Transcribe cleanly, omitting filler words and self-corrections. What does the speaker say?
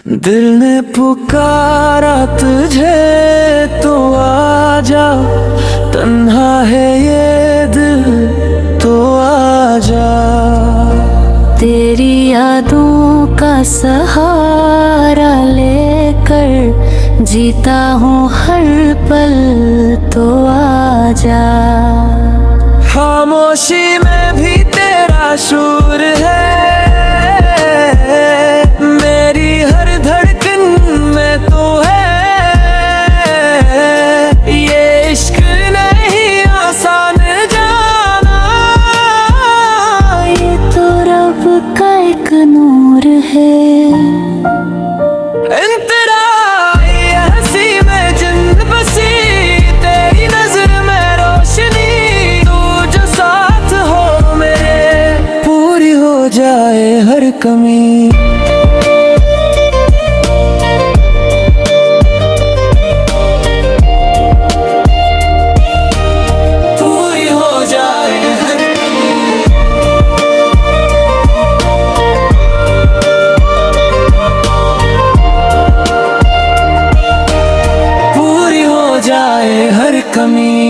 दिल ने पुकारा तुझे तो आजा, तन्हा है ये दिल तो आजा। तेरी यादों का सहारा लेकर जीता हूँ हर पल तो आजा। खामोशी में भी तेरा शूर है, मेरी हर धड़कन में तो है। ये इश्क नहीं आसान जाना, ये तो रब का एक नूर है। तेरा ये हंसी में जिंद बसी, तेरी नजर में रोशनी, तू जो साथ हो मेरे, पूरी हो जाए हर कमी। जाए हर कमी।